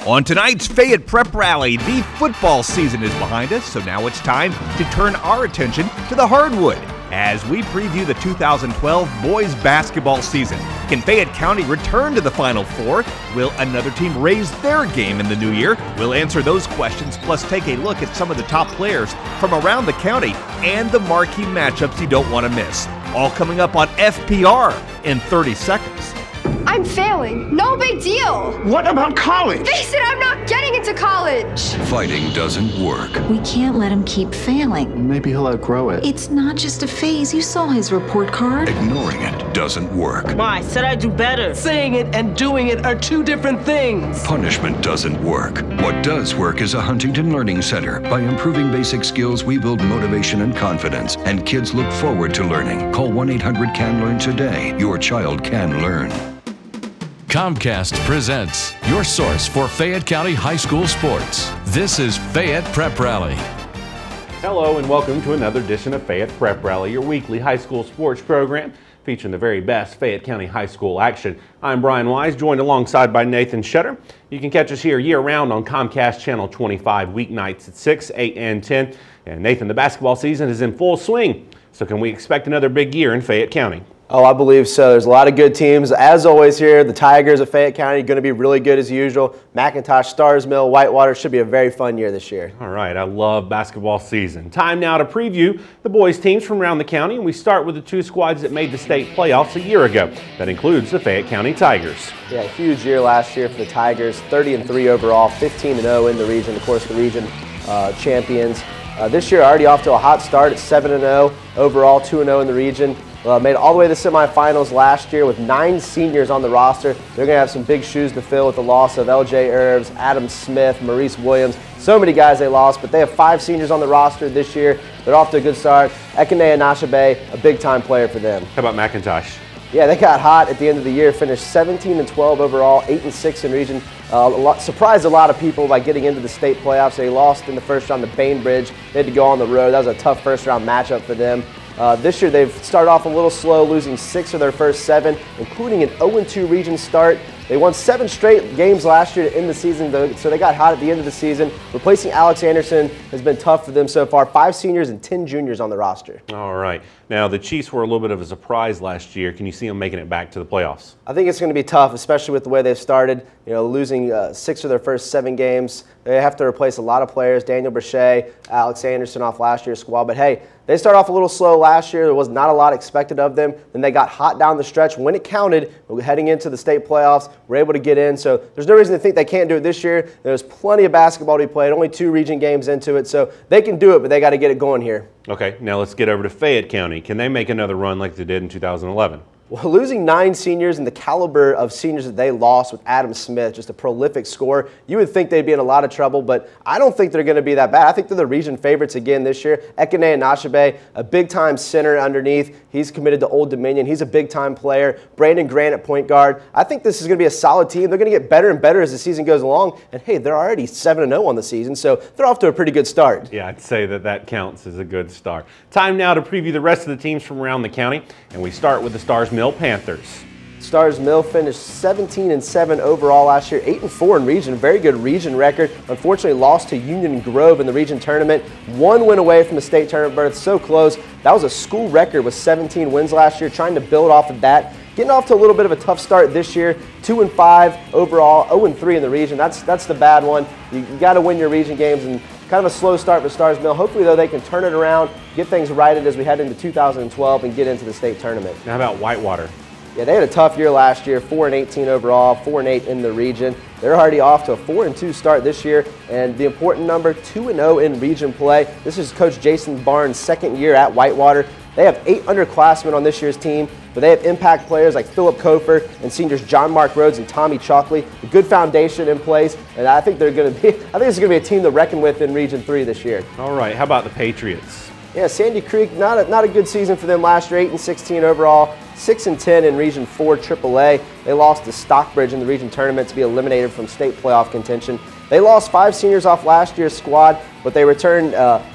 On tonight's Fayette Prep Rally, the football season is behind us, so now it's time to turn our attention to the hardwood as we preview the 2012 boys basketball season. Can Fayette County return to the Final Four? Will another team raise their game in the new year? We'll answer those questions, plus take a look at some of the top players from around the county and the marquee matchups you don't want to miss. All coming up on FPR in 30 seconds. I'm failing. No big deal. What about college? Face it, I'm not getting into college. Fighting doesn't work. We can't let him keep failing. Maybe he'll outgrow it. It's not just a phase. You saw his report card. Ignoring it doesn't work. I said I'd do better. Saying it and doing it are two different things. Punishment doesn't work. What does work is a Huntington Learning Center. By improving basic skills, we build motivation and confidence, and kids look forward to learning. Call 1-800-CAN-LEARN today. Your child can learn. Comcast presents your source for Fayette County High School sports. This is Fayette Prep Rally. Hello and welcome to another edition of Fayette Prep Rally, your weekly high school sports program featuring the very best Fayette County high school action. I'm Brian Wise, joined alongside by Nathan Shutter. You can catch us here year-round on Comcast Channel 25, weeknights at 6, 8, and 10. And Nathan, the basketball season is in full swing, so can we expect another big year in Fayette County? Oh, I believe so. There's a lot of good teams. As always here, the Tigers of Fayette County are going to be really good as usual. McIntosh, Stars Mill, Whitewater should be a very fun year this year. All right, I love basketball season. Time now to preview the boys teams from around the county, and we start with the two squads that made the state playoffs a year ago. That includes the Fayette County Tigers. Yeah, huge year last year for the Tigers. 30-3 overall, 15-0 in the region. Of course, the region champions. This year already off to a hot start at 7-0 overall, 2-0 in the region. Made it all the way to the semifinals last year with 9 seniors on the roster. They're going to have some big shoes to fill with the loss of L.J. Irvs, Adam Smith, Maurice Williams. So many guys they lost, but they have 5 seniors on the roster this year. They're off to a good start. Ekene Anashabe, a big-time player for them. How about McIntosh? Yeah, they got hot at the end of the year, finished 17-12 overall, 8-6 in region. Surprised a lot of people by getting into the state playoffs. They lost in the first round to Bainbridge. They had to go on the road. That was a tough first-round matchup for them. This year they've started off a little slow, losing 6 of their first 7, including an 0-2 region start. They won 7 straight games last year to end the season, so they got hot at the end of the season. Replacing Alex Anderson has been tough for them so far. 5 seniors and 10 juniors on the roster. All right. Now, the Chiefs were a little bit of a surprise last year. Can you see them making it back to the playoffs? I think it's going to be tough, especially with the way they've started. You know, losing 6 of their first 7 games. They have to replace a lot of players. Daniel Brachet, Alex Anderson off last year's squad. But hey, they started off a little slow last year. There was not a lot expected of them. Then they got hot down the stretch when it counted. Heading into the state playoffs, we're able to get in. So there's no reason to think they can't do it this year. There's plenty of basketball to be played. Only 2 region games into it. So they can do it, but they got to get it going here. Okay, now let's get over to Fayette County. Can they make another run like they did in 2011? Well, losing 9 seniors and the caliber of seniors that they lost with Adam Smith, just a prolific scorer, you would think they'd be in a lot of trouble, but I don't think they're going to be that bad. I think they're the region favorites again this year. Ekene Anashabe, a big-time center underneath. He's committed to Old Dominion. He's a big-time player. Brandon Grant at point guard. I think this is going to be a solid team. They're going to get better and better as the season goes along. And, hey, they're already 7-0 on the season, so they're off to a pretty good start. Yeah, I'd say that counts as a good start. Time now to preview the rest of the teams from around the county, and we start with the Stars Mill Panthers. Stars Mill finished 17-7 overall last year, 8-4 in region, very good region record. Unfortunately, lost to Union Grove in the region tournament. 1 win away from the state tournament berth, so close. That was a school record with 17 wins last year, trying to build off of that. Getting off to a little bit of a tough start this year, 2-5 overall, 0-3 in the region. That's the bad one. You got to win your region games, and kind of a slow start for Stars Mill. Hopefully, though, they can turn it around, get things righted as we head into 2012 and get into the state tournament. Now, how about Whitewater? Yeah, they had a tough year last year, 4-18 overall, 4-8 in the region. They're already off to a 4-2 start this year, and the important number, 2-0 in region play. This is Coach Jason Barnes' second year at Whitewater. They have 8 underclassmen on this year's team, but they have impact players like Philip Kofer and seniors John Mark Rhodes and Tommy Chalkley. A good foundation in place, and I think this is going to be a team to reckon with in Region 3 this year. All right, how about the Patriots? Yeah, Sandy Creek, not a good season for them last year, 8-16 overall, 6-10 in Region 4 AAA. They lost to Stockbridge in the region tournament to be eliminated from state playoff contention. They lost 5 seniors off last year's squad, but they returned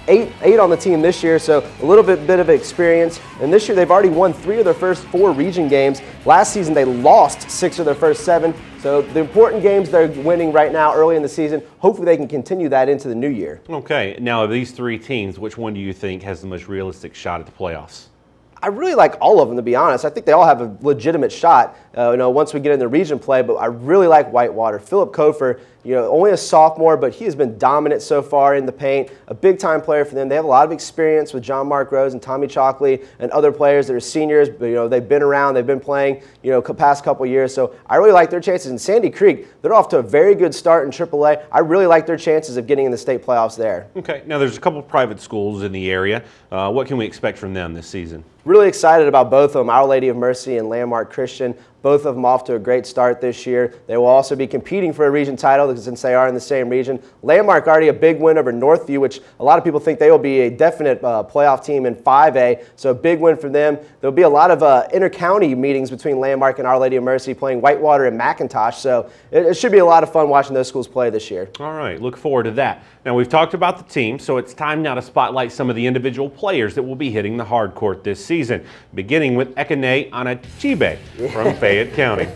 eight on the team this year, so a little bit of experience. And this year they've already won 3 of their first 4 region games. Last season they lost 6 of their first 7. So the important games they're winning right now early in the season, hopefully they can continue that into the new year. Okay, now of these 3 teams, which one do you think has the most realistic shot at the playoffs? I really like all of them, to be honest. I think they all have a legitimate shot, once we get into region play, but I really like Whitewater. Philip Kofer, only a sophomore, but he has been dominant so far in the paint, a big-time player for them. They have a lot of experience with John Mark Rose and Tommy Chalkley and other players that are seniors, but, they've been around, they've been playing, past couple years, so I really like their chances. And Sandy Creek, they're off to a very good start in AAA. I really like their chances of getting in the state playoffs there. Okay, now there's a couple of private schools in the area. What can we expect from them this season? Really excited about both of them, Our Lady of Mercy and Landmark Christian. Both of them off to a great start this year. They will also be competing for a region title since they are in the same region. Landmark already a big win over Northview, which a lot of people think they will be a definite playoff team in 5A. So a big win for them. There will be a lot of inter-county meetings between Landmark and Our Lady of Mercy playing Whitewater and McIntosh. So it should be a lot of fun watching those schools play this year. All right, look forward to that. Now we've talked about the team, so it's time now to spotlight some of the individual players that will be hitting the hard court this season, beginning with Ekene Anachibe from Fayette County.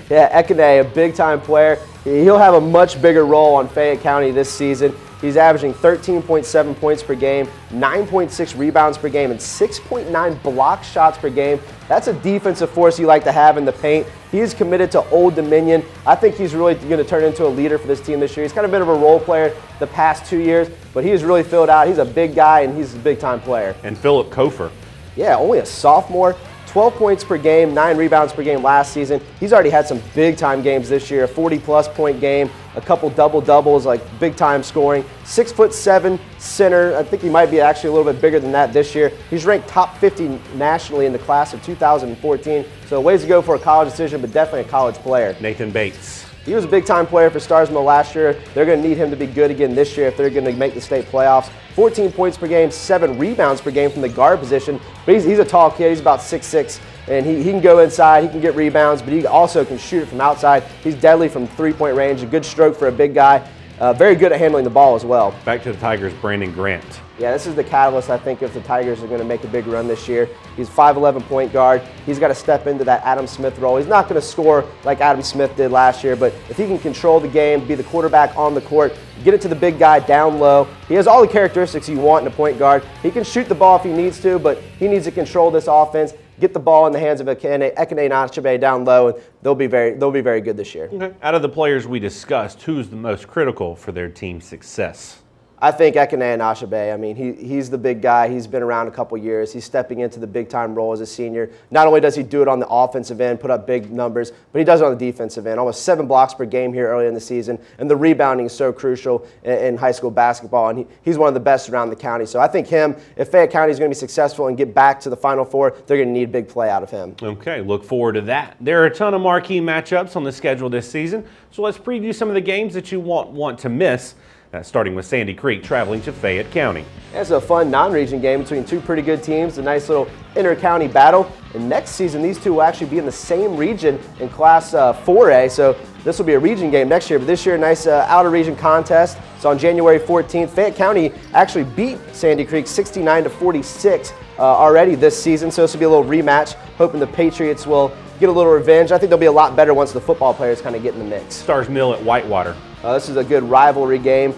Yeah, Ekene, a big-time player. He'll have a much bigger role on Fayette County this season. He's averaging 13.7 points per game, 9.6 rebounds per game, and 6.9 block shots per game. That's a defensive force you like to have in the paint. He's committed to Old Dominion. I think he's really going to turn into a leader for this team this year. He's kind of been a role player the past 2 years, but he has really filled out. He's a big guy, and he's a big-time player. And Philip Kofer. Yeah, only a sophomore. 12 points per game, 9 rebounds per game last season. He's already had some big-time games this year, a 40-plus point game, a couple double-doubles, like big-time scoring. 6'7" center. I think he might be actually a little bit bigger than that this year. He's ranked top 50 nationally in the class of 2014. So ways to go for a college decision, but definitely a college player. Nathan Bates. He was a big-time player for Starsmill last year. They're going to need him to be good again this year if they're going to make the state playoffs. 14 points per game, 7 rebounds per game from the guard position. But he's a tall kid. He's about 6'6", and he can go inside. He can get rebounds, but he also can shoot it from outside. He's deadly from three-point range, a good stroke for a big guy. Very good at handling the ball as well. Back to the Tigers, Brandon Grant. Yeah, this is the catalyst, I think, if the Tigers are going to make a big run this year. He's 5'11" point guard. He's got to step into that Adam Smith role. He's not going to score like Adam Smith did last year, but if he can control the game, be the quarterback on the court, get it to the big guy down low, he has all the characteristics you want in a point guard. He can shoot the ball if he needs to, but he needs to control this offense, get the ball in the hands of Ekene Anachibe down low, and they'll be very good this year. Okay. Out of the players we discussed, who's the most critical for their team's success? I think Ekene Anachibe. I mean, he's the big guy. He's been around a couple years. He's stepping into the big-time role as a senior. Not only does he do it on the offensive end, put up big numbers, but he does it on the defensive end. Almost 7 blocks per game here early in the season, and the rebounding is so crucial in high school basketball, and he's one of the best around the county. So I think if Fayette County is going to be successful and get back to the Final Four, they're going to need a big play out of him. Okay, look forward to that. There are a ton of marquee matchups on the schedule this season, so let's preview some of the games that you won't want to miss. Starting with Sandy Creek traveling to Fayette County. It's a fun non-region game between 2 pretty good teams, a nice little inter-county battle. And next season, these 2 will actually be in the same region in Class 4A, so this will be a region game next year. But this year, a nice outer-region contest. So on January 14th, Fayette County actually beat Sandy Creek 69-46 already this season, so this will be a little rematch, hoping the Patriots will get a little revenge. I think they'll be a lot better once the football players kind of get in the mix. Starsmill at Whitewater. This is a good rivalry game.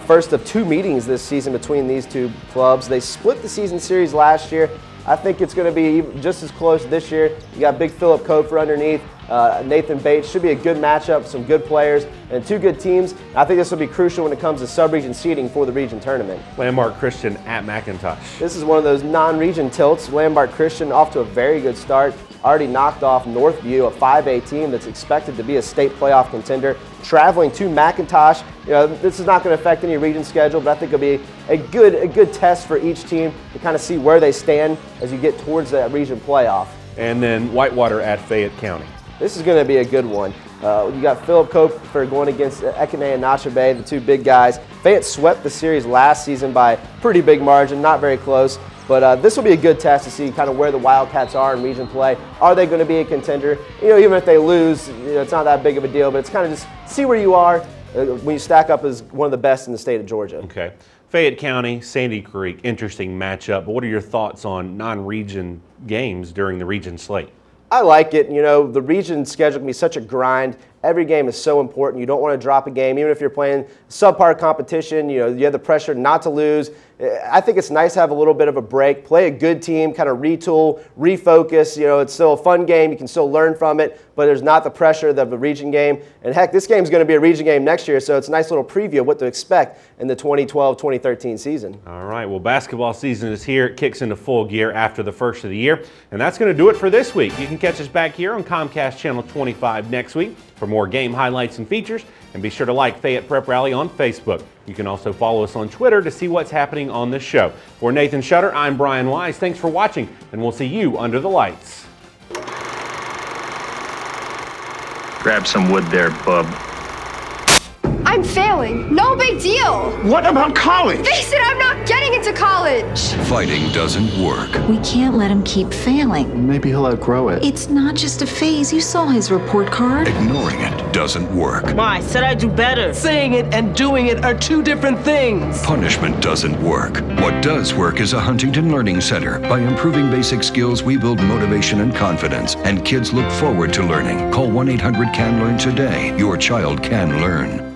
First of 2 meetings this season between these 2 clubs. They split the season series last year. I think it's going to be just as close this year. You got big Philip Kofer underneath. Nathan Bates. Should be a good matchup, some good players, and 2 good teams. I think this will be crucial when it comes to sub-region seeding for the region tournament. Landmark Christian at McIntosh. This is one of those non-region tilts. Landmark Christian off to a very good start. Already knocked off Northview, a 5A team that's expected to be a state playoff contender. Traveling to McIntosh. This is not going to affect any region schedule, but I think it'll be a good test for each team to kind of see where they stand as you get towards that region playoff. And then Whitewater at Fayette County. This is going to be a good one. You got Philip Kofer going against Ekene Anachibe, the 2 big guys. Fayette swept the series last season by a pretty big margin, not very close. But this will be a good test to see kind of where the Wildcats are in region play. Are they going to be a contender? You know, even if they lose, it's not that big of a deal, but it's kind of just see where you are when you stack up as one of the best in the state of Georgia. Okay. Fayette County, Sandy Creek, interesting matchup. But what are your thoughts on non-region games during the region slate? I like it. You know, the region schedule can be such a grind. Every game is so important. You don't want to drop a game, even if you're playing subpar competition. You know, you have the pressure not to lose. I think it's nice to have a little bit of a break, play a good team, kind of retool, refocus. You know, it's still a fun game. You can still learn from it, but there's not the pressure of the region game. And heck, this game is going to be a region game next year, so it's a nice little preview of what to expect in the 2012-2013 season. All right, well, basketball season is here. It kicks into full gear after the first of the year, and that's going to do it for this week. You can catch us back here on Comcast Channel 25 next week for more game highlights and features, and be sure to like Fayette Prep Rally on Facebook. You can also follow us on Twitter to see what's happening on this show. For Nathan Shutter, I'm Brian Wise. Thanks for watching, and we'll see you under the lights. Grab some wood there, bub. I'm failing. No big deal. What about college? Face it, I'm not getting into college. Fighting doesn't work. We can't let him keep failing. Maybe he'll outgrow it. It's not just a phase. You saw his report card. Ignoring it doesn't work. Ma, I said I'd do better. Saying it and doing it are two different things. Punishment doesn't work. What does work is a Huntington Learning Center. By improving basic skills, we build motivation and confidence, and kids look forward to learning. Call 1-800-CAN-LEARN today. Your child can learn.